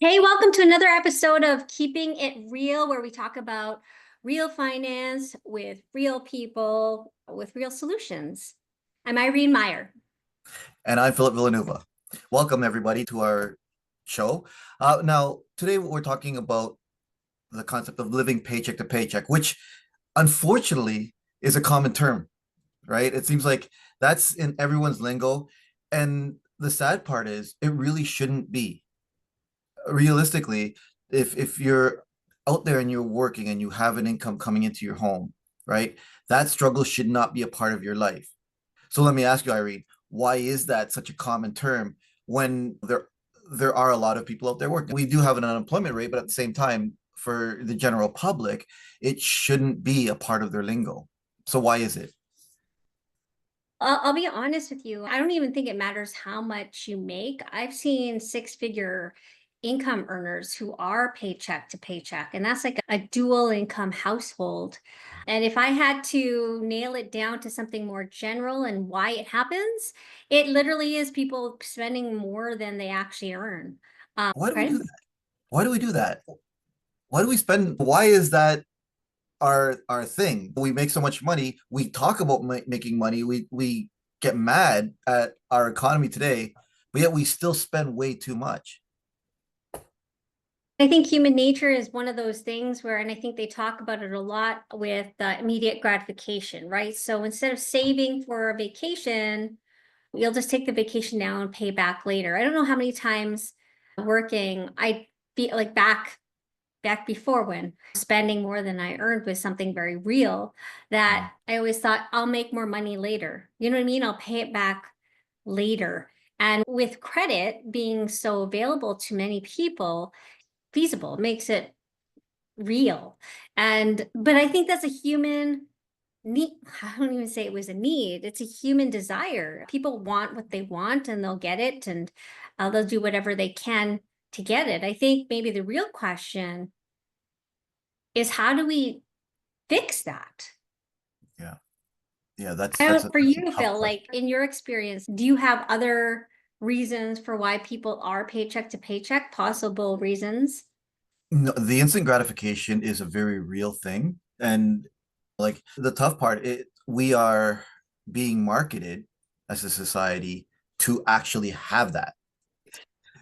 Hey, welcome to another episode of Keeping It Real, where we talk about real finance with real people with real solutions. I'm Irene Meyer. And I'm Philip Villanueva. Welcome, everybody, to our show. Now, today we're talking about the concept of living paycheck to paycheck, which unfortunately is a common term, right? It seems like that's in everyone's lingo. And the sad part is, it really shouldn't be. Realistically, if you're out there and you're working and you have an income coming into your home, right? That struggle should not be a part of your life. So let me ask you, Irene, why is that such a common term when there are a lot of people out there working? We do have an unemployment rate, but at the same time, for the general public, it shouldn't be a part of their lingo. So why is it? I'll be honest with you. I don't even think it matters how much you make. I've seen six-figure income earners who are paycheck to paycheck, and that's like a dual income household. And if I had to nail it down to something more general and why it happens, it literally is people spending more than they actually earn. Why do we do Credit. that? Why do we do that? Why do we spend? Why is that our thing? We make so much money. We talk about making money. We get mad at our economy today, but yet we still spend way too much. I think human nature is one of those things where, and I think they talk about it a lot with immediate gratification, right? So instead of saving for a vacation, you'll just take the vacation now and pay back later. I don't know how many times working I be like back before when spending more than I earned was something very real that I always thought I'll make more money later. You know what I mean? I'll pay it back later. And with credit being so available to many people, feasible, makes it real. But I think that's a human need. I don't even say it was a need. It's a human desire. People want what they want and they'll get it and they'll do whatever they can to get it. I think maybe the real question is how do we fix that? Yeah. Yeah, that's I that's don't a, know, for that's a you, tough Phil, question. like in your experience, do you have other reasons for why people are paycheck to paycheck, possible reasons? No, the instant gratification is a very real thing. And like the tough part, we are being marketed as a society to actually have that.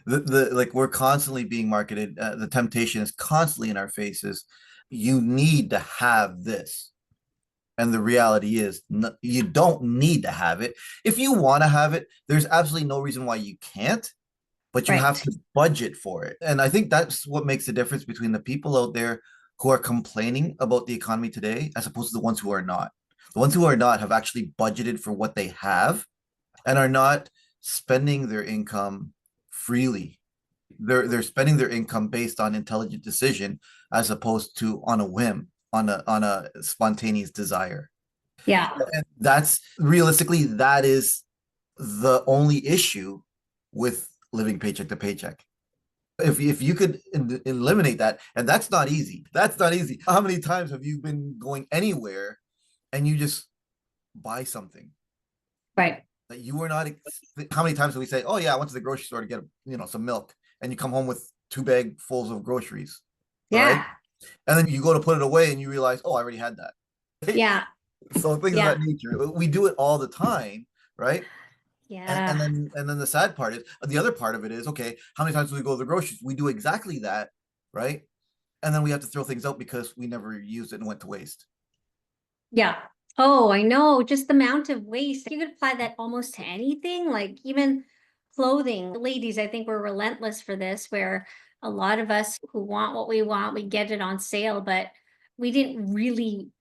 The like we're constantly being marketed. The temptation is constantly in our faces. You need to have this. And the reality is, you don't need to have it. If you want to have it, there's absolutely no reason why you can't, but you have Right. to budget for it. And I think that's what makes the difference between the people out there who are complaining about the economy today as opposed to the ones who are not. The ones who are not have actually budgeted for what they have and are not spending their income freely. They're spending their income based on intelligent decision as opposed to on a whim, on a spontaneous desire. Yeah. And that's realistically that is the only issue with living paycheck to paycheck. If you could eliminate that, and that's not easy. That's not easy. How many times have you been going anywhere and you just buy something Right. that you were not? How many times do we say, "Oh yeah, I went to the grocery store to get some milk," and you come home with two bagfuls of groceries, all right? Yeah. And then you go to put it away and you realize, "Oh, I already had that." Yeah. So things of Yeah. that nature. We do it all the time, right? And, Yeah. and then and then the sad part is the other part of it is okay, how many times do we go to the groceries? We do exactly that, right? And then we have to throw things out because we never used it and went to waste. Yeah. Oh, I know. Just the amount of waste. You could apply that almost to anything, like even clothing. Ladies, I think we're relentless for this, where a lot of us who want what we want, we get it on sale, but we didn't really,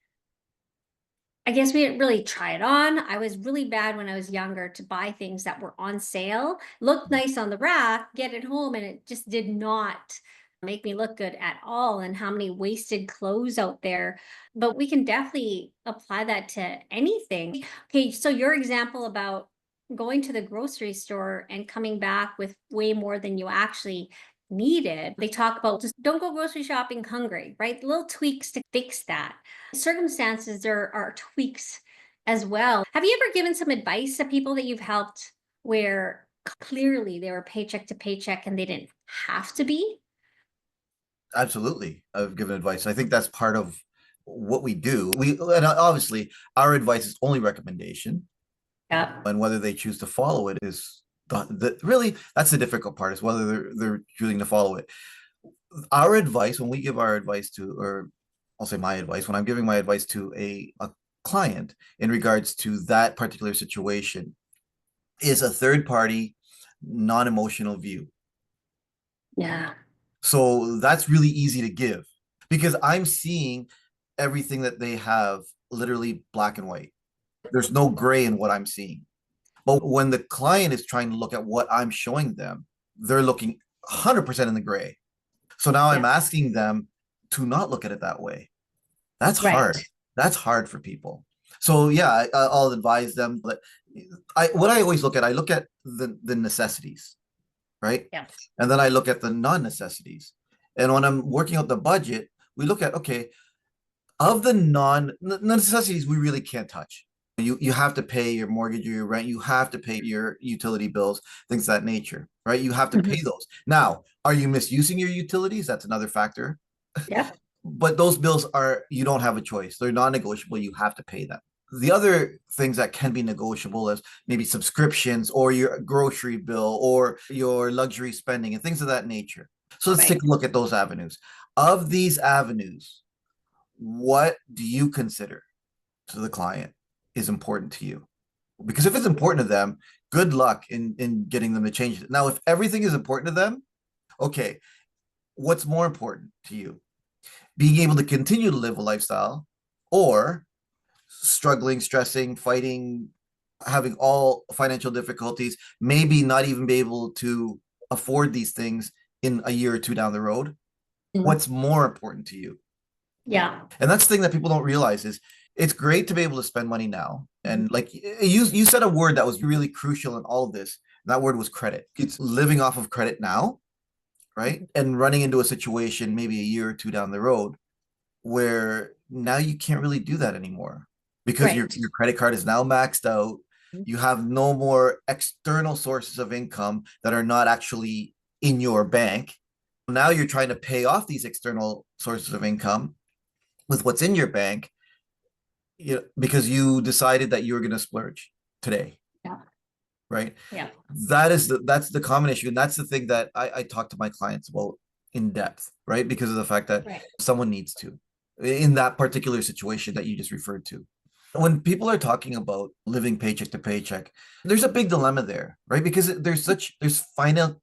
I guess we didn't really try it on. I was really bad when I was younger to buy things that were on sale, looked nice on the rack, get it home, and it just did not make me look good at all. And how many wasted clothes out there. But we can definitely apply that to anything. Okay, so your example about going to the grocery store and coming back with way more than you actually needed. They talk about just don't go grocery shopping hungry, right? Little tweaks to fix that. Circumstances, there are tweaks as well. Have you ever given some advice to people that you've helped where clearly they were paycheck to paycheck and they didn't have to be? Absolutely. I've given advice. I think that's part of what we do. And obviously our advice is only recommendation, Yeah. and whether they choose to follow it is really that's the difficult part, is whether they're choosing to follow it. Our advice, when we give our advice to, or I'll say my advice, when I'm giving my advice to a client in regards to that particular situation, is a third party, non-emotional view. Yeah. So that's really easy to give because I'm seeing everything that they have literally black and white. There's no gray in what I'm seeing. But when the client is trying to look at what I'm showing them, they're looking 100% in the gray. So now I'm Yeah. asking them to not look at it that way. That's hard. Right. That's hard for people. So yeah, I'll advise them. But what I always look at, I look at the necessities, right? Yeah. And then I look at the non-necessities. And when I'm working out the budget, we look at, okay, of the non-necessities, we really can't touch. You have to pay your mortgage or your rent, you have to pay your utility bills, things of that nature, right? You have to Mhm. pay those. Now, are you misusing your utilities? That's another factor. Yeah. But those bills are, you don't have a choice. They're non-negotiable. You have to pay them. The other things that can be negotiable is maybe subscriptions or your grocery bill or your luxury spending and things of that nature. So let's take Right. a look at those avenues. Of these avenues, what do you consider to the client is important to you? Because if it's important to them, good luck in getting them to change it. Now, if everything is important to them, okay, what's more important to you? Being able to continue to live a lifestyle, or struggling, stressing, fighting, having all financial difficulties, maybe not even be able to afford these things in a year or two down the road? Mm. What's more important to you? Yeah. And that's the thing that people don't realize is it's great to be able to spend money now. Mhm. And like you said a word that was really crucial in all of this. And that word was credit. It's living off of credit now, right? Mhm. And running into a situation maybe a year or two down the road where now you can't really do that anymore because your Right. your credit card is now maxed out. Mhm. You have no more external sources of income that are not actually in your bank. Now you're trying to pay off these external sources of income with what's in your bank, because you decided that you were going to splurge today, Yeah. right? Yeah. That's the common issue, and that's the thing that I talk to my clients about in depth, right? Because of the fact that Right. someone needs to, in that particular situation that you just referred to. When people are talking about living paycheck to paycheck, there's a big dilemma there, right? Because there's final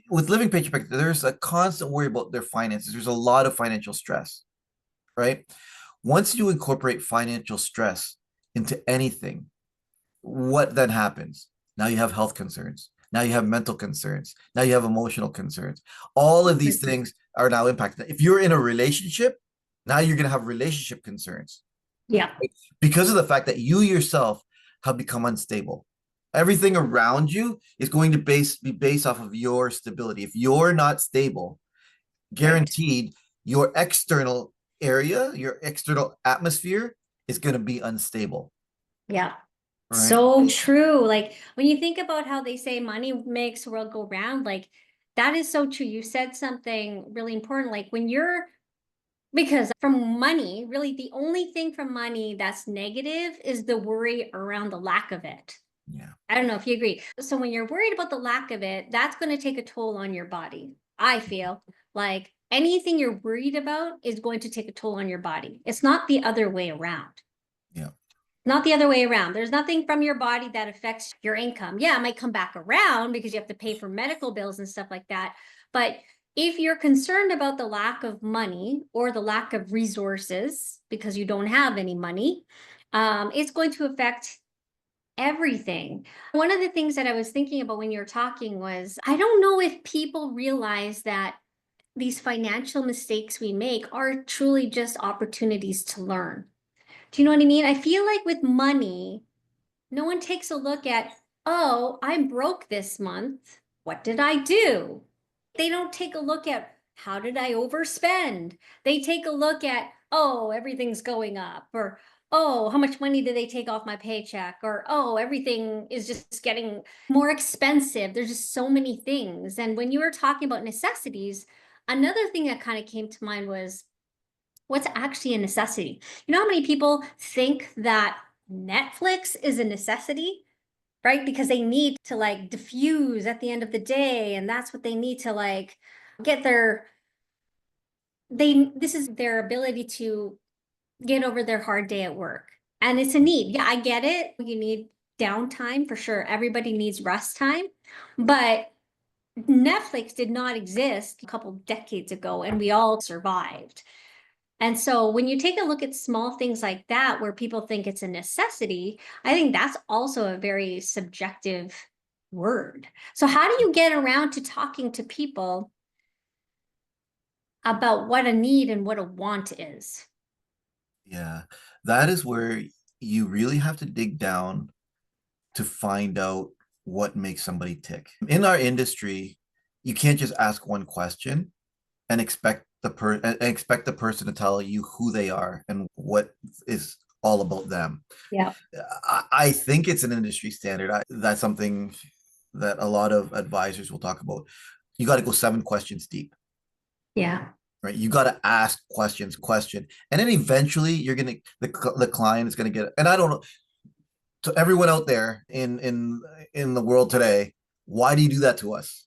with living paycheck, there's a constant worry about their finances. There's a lot of financial stress, right? Once you incorporate financial stress into anything, what then happens? Now you have health concerns. Now you have mental concerns. Now you have emotional concerns. All of these Mhm. things are now impacted. If you're in a relationship, now you're going to have relationship concerns Yeah. because of the fact that you yourself have become unstable. Everything around you is going to be based off of your stability. If you're not stable, Right. guaranteed your external area, your external atmosphere is going to be unstable, Yeah. right? So true. Like when you think about how they say money makes the world go round, like that is so true. You said something really important. Like when you're, because from money, really the only thing from money that's negative is the worry around the lack of it. Yeah. I don't know if you agree. So when you're worried about the lack of it, that's going to take a toll on your body. I feel like anything you're worried about is going to take a toll on your body. It's not the other way around. Yeah. Not the other way around. There's nothing from your body that affects your income. Yeah, it might come back around because you have to pay for medical bills and stuff like that. But if you're concerned about the lack of money or the lack of resources because you don't have any money, it's going to affect everything. One of the things that I was thinking about when you were talking was I don't know if people realize that these financial mistakes we make are truly just opportunities to learn. Do you know what I mean? I feel like with money, no one takes a look at, oh, I'm broke this month. What did I do? They don't take a look at, how did I overspend? They take a look at, oh, everything's going up, or oh, how much money did they take off my paycheck? Or oh, everything is just getting more expensive. There's just so many things. And when you were talking about necessities, Another thing that kind of came to mind was what's actually a necessity. You know how many people think that Netflix is a necessity, right? Because they need to like diffuse at the end of the day, and that's what they need to like get their this is their ability to get over their hard day at work. And it's a need. Yeah, I get it. You need downtime for sure. Everybody needs rest time. But Netflix did not exist a couple decades ago, and we all survived. And so when you take a look at small things like that, where people think it's a necessity, I think that's also a very subjective word. So how do you get around to talking to people about what a need and what a want is? Yeah, that is where you really have to dig down to find out what makes somebody tick. In our industry, you can't just ask one question and expect the person to tell you who they are and what is all about them. Yeah. I think it's an industry standard. That's something that a lot of advisors will talk about. You got to go 7 questions deep, Yeah. right? You got to ask question, and then eventually you're gonna the client is gonna get. And I don't know, to everyone out there in the world today, why do you do that to us?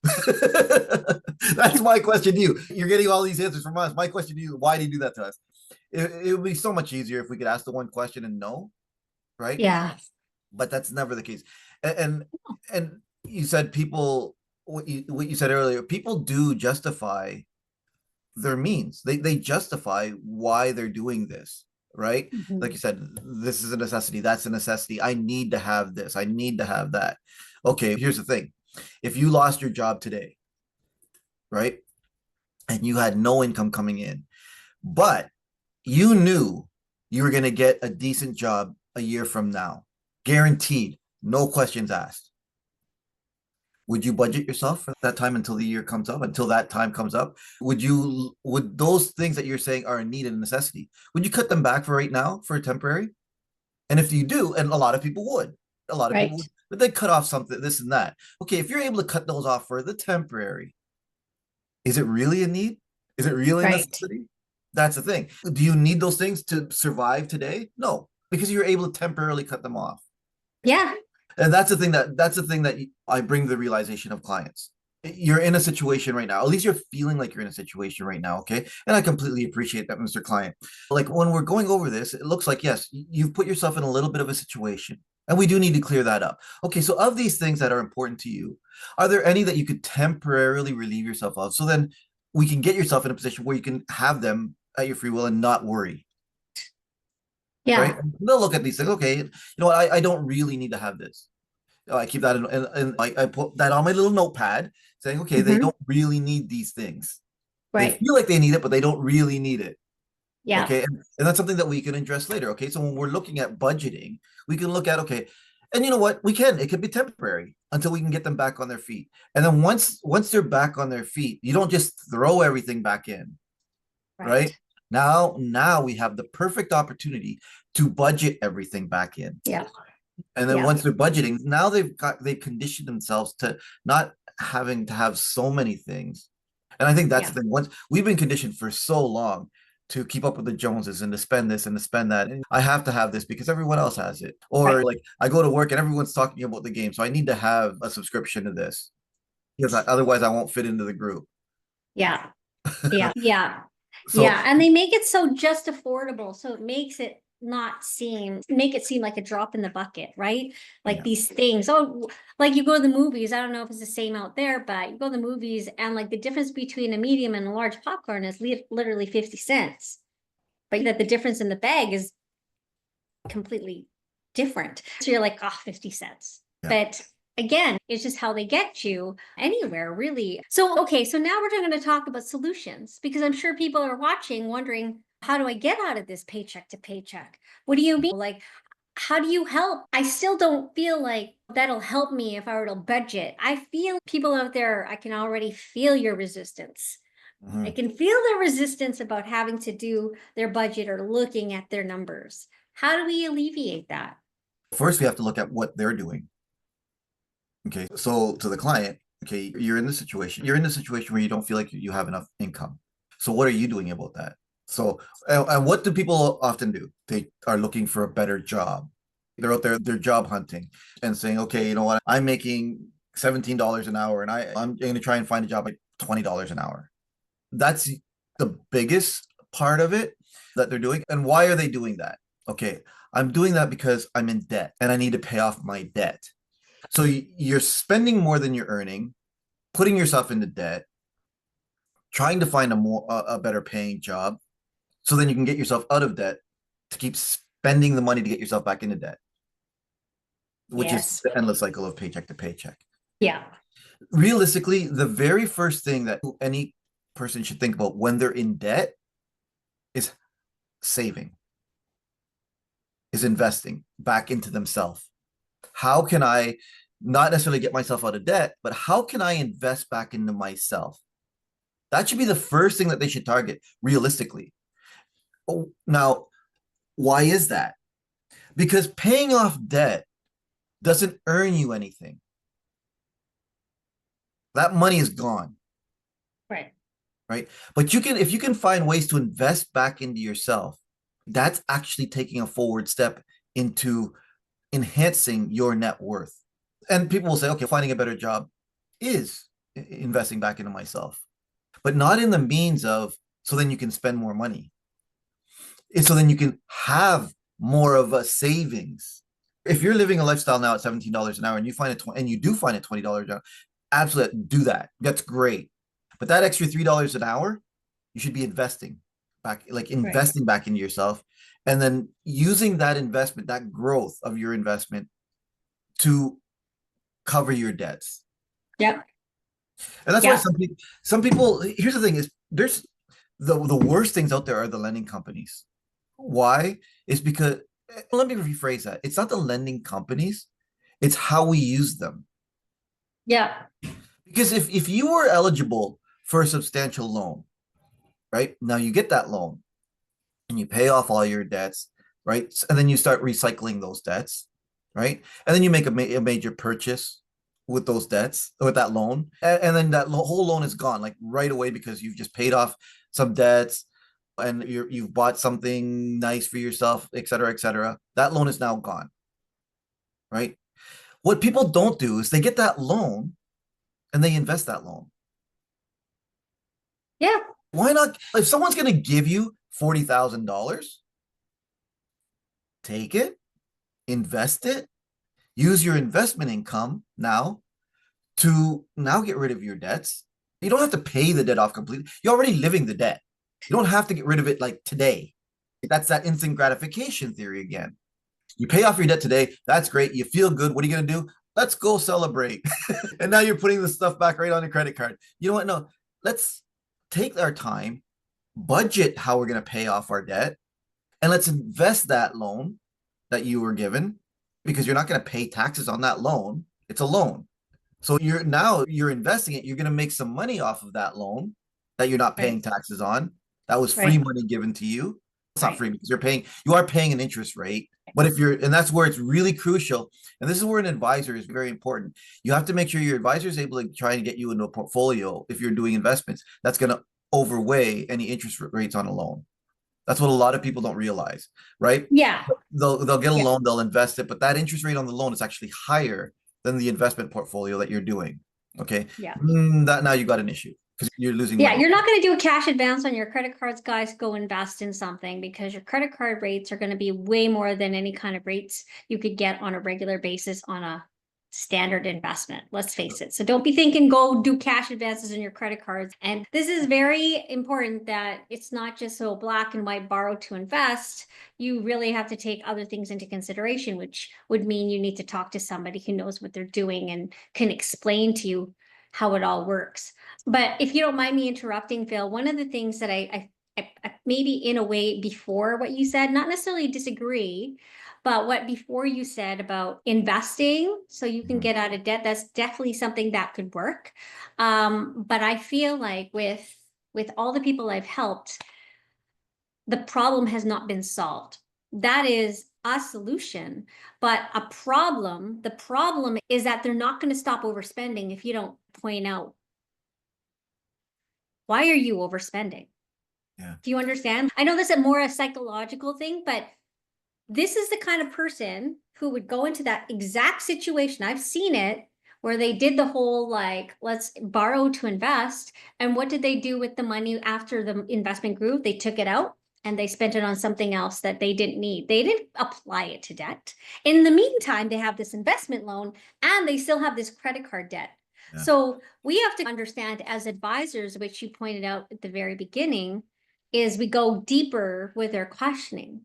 That's my question to you. You're getting all these answers from us. My question to you: why do you do that to us? It would be so much easier if we could ask the one question and no, right? Yeah. But that's never the case. And you said people what you said earlier. People do justify their means. They justify why they're doing this, right? Like Mhm. you said, this is a necessity, that's a necessity. I need to have this, I need to have that. Okay, here's the thing. If you lost your job today, right? And you had no income coming in, but you knew you were going to get a decent job a year from now, guaranteed, no questions asked. Would you budget yourself for that time until the year comes up, until that time comes up? Would those things that you're saying are a need and a necessity, would you cut them back for right now for a temporary? And if you do, and a lot of people Right. would, but they cut off something, this and that. Okay, if you're able to cut those off for the temporary, is it really a need? Is it really a Right. necessity? That's the thing. Do you need those things to survive today? No, because you're able to temporarily cut them off. Yeah. And that's the thing that I bring the realization of clients. You're in a situation right now. At least you're feeling like you're in a situation right now, okay? And I completely appreciate that, Mr. Client. Like when we're going over this, it looks like yes, you've put yourself in a little bit of a situation. And we do need to clear that up. Okay, so of these things that are important to you, are there any that you could temporarily relieve yourself of? So then we can get yourself in a position where you can have them at your free will and not worry, right? Yeah. They'll look at these things. Okay, you know what? I don't really need to have this. I keep that in I put that on my little notepad saying, okay, they Hmm. don't really need these things. They Right. feel like they need it, but they don't really need it. Yeah. Okay. And that's something that we can address later. Okay. So when we're looking at budgeting, we can look at, okay, and you know what? It could be temporary until we can get them back on their feet. And then once they're back on their feet, you don't just throw everything back in, right? Right. Now we have the perfect opportunity to budget everything back in. Yeah. And then Yeah. once they're budgeting, now they've conditioned themselves to not having to have so many things. And I think that's Yeah. the thing. Once we've been conditioned for so long to keep up with the Joneses and to spend this and to spend that. And I have to have this because everyone else has it. Or Right. like I go to work and everyone's talking about the game. So I need to have a subscription to this because otherwise I won't fit into the group. Yeah. Yeah. Yeah. So Yeah. And they make it so just affordable. So it makes it make it seem like a drop in the bucket, right? Like yeah. these things. Oh, like you go to the movies. I don't know if it's the same out there, but you go to the movies and like the difference between a medium and a large popcorn is literally 50 cents. But that the difference in the bag is completely different. So you're like, oh, 50 cents. Yeah. But again, it's just how they get you anywhere, really. So, okay, so now we're going to talk about solutions because I'm sure people are watching wondering, how do I get out of this paycheck to paycheck? What do you mean? Like, how do you help? I still don't feel like that'll help me if I were to budget. I feel people out there, I can already feel your resistance. I Mhm. can feel the resistance about having to do their budget or looking at their numbers. How do we alleviate that? First, we have to look at what they're doing. Okay. So to the client, Okay, you're in the situation. You're in the situation where you don't feel like you have enough income. So what are you doing about that? So, and what do people often do? They are looking for a better job. They're out there, they're job hunting and saying, okay, you know what? I'm making $17 an hour and I'm going to try and find a job at $20 an hour. That's the biggest part of it that they're doing. And why are they doing that? Okay, I'm doing that because I'm in debt and I need to pay off my debt. So you're spending more than you're earning, putting yourself into debt, trying to find a better paying job, so then you can get yourself out of debt to keep spending the money to get yourself back into debt, which is Yes. the endless cycle of paycheck to paycheck. Yeah. Realistically, the very first thing that any person should think about when they're in debt is saving, is investing back into themselves. How can I not necessarily get myself out of debt, but how can I invest back into myself? That should be the first thing that they should target realistically. Oh, now, why is that? Because paying off debt doesn't earn you anything. That money is gone, Right. right? But you can, if you can find ways to invest back into yourself, that's actually taking a forward step into enhancing your net worth. And people will say, okay, finding a better job is investing back into myself, but not in the means of so then you can spend more money. It's so then you can have more of a savings. If you're living a lifestyle now at $17 an hour and you find it and you do find it $20 an hour, absolutely do that. That's great. But that extra $3 an hour, you should be investing back, like Right. investing back into yourself, and then using that investment, that growth of your investment to cover your debts. Yep. And that's why Yep. some people, here's the thing is there's the worst things out there are the lending companies. Why? Is because let me rephrase that. It's not the lending companies, it's how we use them. Yep. Because if you were eligible for a substantial loan, right? Now you get that loan and you pay off all your debts, right? And then you start recycling those debts, right? And then you make a major purchase with those debts, with that loan. And then that whole loan is gone like right away because you've just paid off some debts and you've bought something nice for yourself, et cetera, et cetera. That loan is now gone, right? What people don't do is they get that loan and they invest that loan. Yeah. Why not? If someone's going to give you $40,000, take it, invest it, use your investment income now to now get rid of your debts. You don't have to pay the debt off completely. You're already living the debt. You don't have to get rid of it like today. That's that instant gratification theory again. You pay off your debt today. That's great. You feel good. What are you going to do? Let's go celebrate. And now you're putting the stuff back right on your credit card. You know what? No, let's take our time, budget how we're going to pay off our debt, and let's invest that loan that you were given because you're not going to pay taxes on that loan. It's a loan. So you're investing it. You're going to make some money off of that loan that you're not Right. paying taxes on. That was free Right. money given to you. It's not Right. free because you are paying an interest rate. But if you're, and that's where it's really crucial. And this is where an advisor is very important. You have to make sure your advisor is able to try and get you into a portfolio if you're doing investments that's going to overweigh any interest rates on a loan. That's what a lot of people don't realize, right? Yeah. They'll get a Yeah. loan, they'll invest it, but that interest rate on the loan is actually higher than the investment portfolio that you're doing. Okay, Yeah. that now you got an issue because you're losing Yeah, money. you're not going to do a cash advance on your credit cards, guys. Go invest in something because your credit card rates are going to be way more than any kind of rates you could get on a regular basis on a standard investment. Let's face it. So don't be thinking go do cash advances on your credit cards. And this is very important that it's not just so black and white borrow to invest. You really have to take other things into consideration, which would mean you need to talk to somebody who knows what they're doing and can explain to you how it all works. But if you don't mind me interrupting, Phil, one of the things that I maybe in a way before what you said, not necessarily disagree, but what before you said about investing so you can Mhm. get out of debt, that's definitely something that could work. But I feel like with all the people I've helped, the problem has not been solved. That is a solution, but a problem. The problem is that they're not going to stop overspending if you don't point out, why are you overspending? Yeah. Do you understand? I know this is more a psychological thing, but this is the kind of person who would go into that exact situation. I've seen it where they did the whole like, let's borrow to invest. And what did they do with the money after the investment grew? They took it out and they spent it on something else that they didn't need. They didn't apply it to debt. In the meantime, they have this investment loan and they still have this credit card debt. Yeah. So we have to understand as advisors, which you pointed out at the very beginning, is we go deeper with our questioning,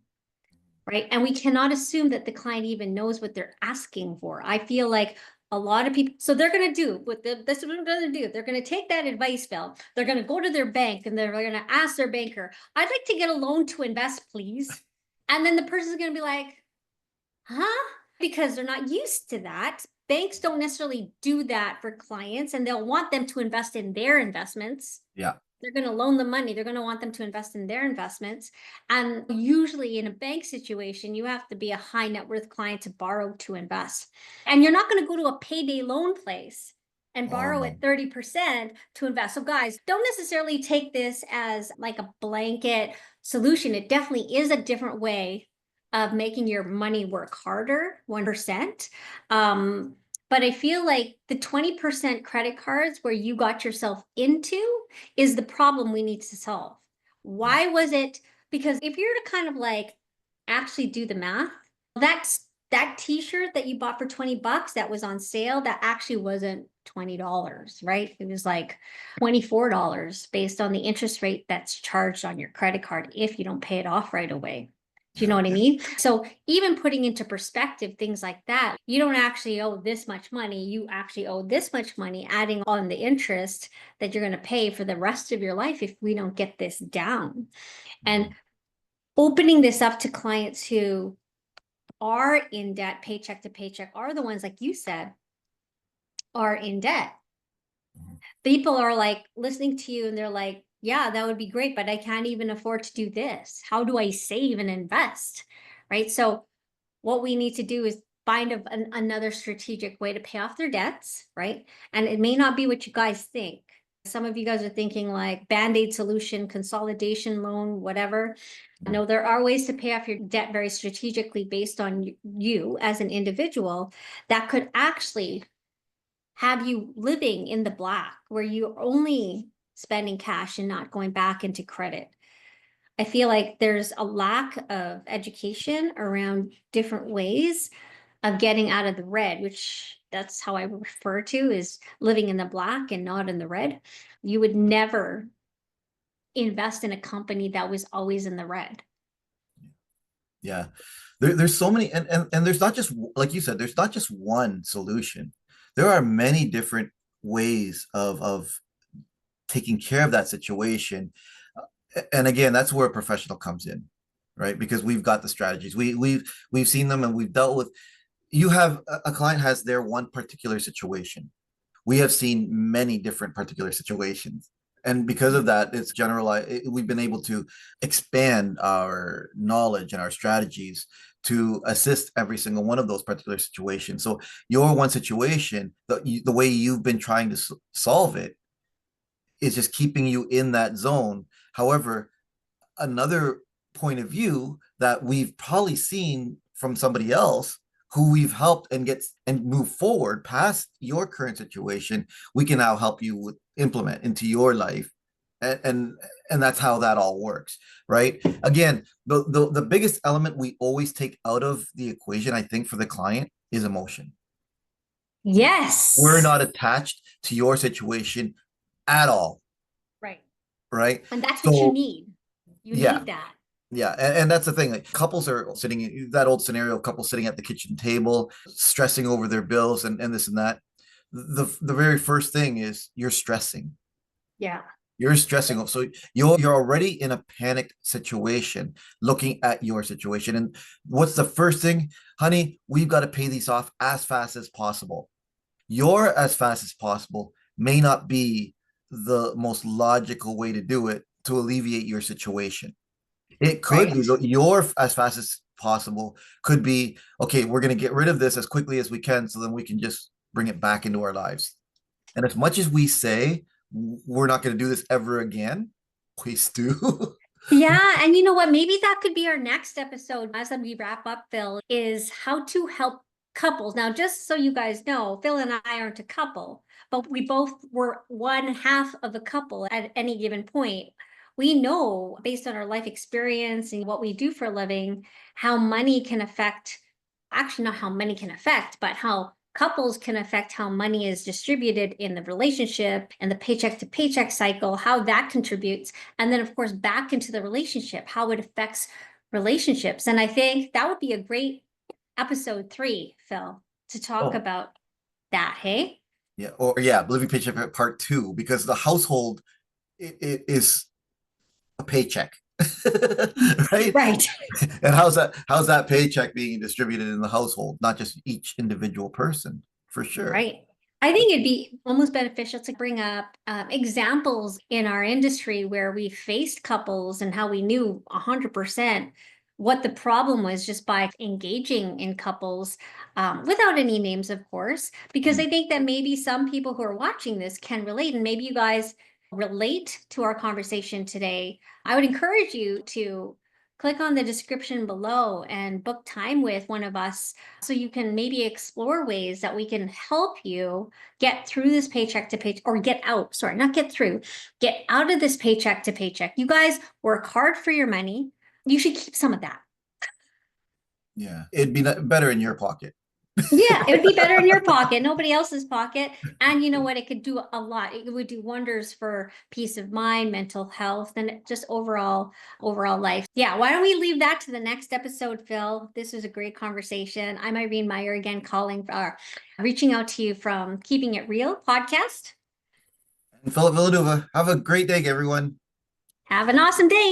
right? And we cannot assume that the client even knows what they're asking for. I feel like a lot of people, so they're going to do what that's what they're going to do. They're going to take that advice bill. They're going to go to their bank and they're going to ask their banker, I'd like to get a loan to invest, please. And then the person's going to be like, huh? Because they're not used to that. Banks don't necessarily do that for clients, and they'll want them to invest in their investments. Yeah. They're going to loan them money. They're going to want them to invest in their investments. And usually in a bank situation, you have to be a high net worth client to borrow to invest. And you're not going to go to a payday loan place and Oh borrow no. at 30% to invest. So guys, don't necessarily take this as like a blanket solution. It definitely is a different way of making your money work harder, 1%. But I feel like the 20% credit cards where you got yourself into is the problem we need to solve. Yeah. Why was it? Because if you're to kind of like actually do the math, that t-shirt that you bought for 20 bucks that was on sale, that actually wasn't $20, right? It was like $24 based on the interest rate that's charged on your credit card if you don't pay it off right away. Do you know Yeah. what I mean? So even putting into perspective things like that, you don't actually owe this much money. You actually owe this much money, adding on the interest that you're going to pay for the rest of your life if we don't get this down. And opening this up to clients who are in debt, paycheck to paycheck, are the ones, like you said, are in debt. Mhm. People are like listening to you and they're like, yeah, that would be great, but I can't even afford to do this. How do I save and invest? Right. So what we need to do is find another strategic way to pay off their debts, right? And it may not be what you guys think. Some of you guys are thinking like band-aid solution, consolidation loan, whatever. No, there are ways to pay off your debt very strategically based on you as an individual that could actually have you living in the black where you're only spending cash and not going back into credit. I feel like there's a lack of education around different ways of getting out of the red, which that's how I refer to is living in the black and not in the red. You would never invest in a company that was always in the red. Yeah. There's so many, and there's not just, like you said, there's not just one solution. There are many different ways of taking care of that situation. And again, that's where a professional comes in, right? Because we've got the strategies. We've seen them and we've dealt with. You have a client has their one particular situation. We have seen many different particular situations. And because of that, it's generalized. We've been able to expand our knowledge and our strategies to assist every single one of those particular situations. So your one situation, the way you've been trying to solve it is just keeping you in that zone. However, another point of view that we've probably seen from somebody else who we've helped and get and move forward past your current situation, we can now help you with implement into your life. And that's how that all works, right? Again, the biggest element we always take out of the equation, I think, for the client is emotion. We're Yes. not attached to your situation at all, Right. right? And that's what you So need. You yeah, need that. yeah, and that's the thing. Like couples are sitting that old scenario of couples sitting at the kitchen table, stressing over their bills and this and that. The very first thing is you're stressing. Yeah. You're stressing. So you're already in a panicked situation, looking at your situation. And what's the first thing, honey? We've got to pay these off as fast as possible. Your as fast as possible may not be the most logical way to do it to alleviate your situation. It could be right? your as fast as possible could be okay. We're going to get rid of this as quickly as we can, so then we can just bring it back into our lives. And as much as we say we're not going to do this ever again, we do. Yeah, and you know what? Maybe that could be our next episode as we wrap up, Phil, is how to help couples. Now, just so you guys know, Phil and I aren't a couple, but we both were one half of a couple at any given point. We know based on our life experience and what we do for a living, how money can affect, actually not how money can affect, but how couples can affect how money is distributed in the relationship and the paycheck to paycheck cycle, how that contributes. And then, of course, back into the relationship, how it affects relationships. And I think that would be a great episode 3, Phil, to talk Oh, about that. Hey? yeah. Or yeah, living paycheck part two, because the household it is a paycheck. Right? Right. And how's that paycheck being distributed in the household, not just each individual person, for sure. Right. I think it'd be almost beneficial to bring up examples in our industry where we faced couples and how we knew 100% what the problem was just by engaging in couples without any names, of course, because Mm. I think that maybe some people who are watching this can relate, and maybe you guys relate to our conversation today. I would encourage you to click on the description below and book time with one of us so you can maybe explore ways that we can help you get through this paycheck to paycheck, or get out, sorry, not get through, get out of this paycheck to paycheck. You guys work hard for your money. You should keep some of that. Yeah, it'd be better in your pocket. Yeah, it would be better in your pocket, nobody else's pocket. And you know what? It could do a lot. It would do wonders for peace of mind, mental health, and just overall life. Yeah, why don't we leave that to the next episode, Phil? This was a great conversation. I'm Irene Meyer again, reaching out to you from Keeping It Real podcast. And Philip Villanueva, have a great day, everyone. Have an awesome day.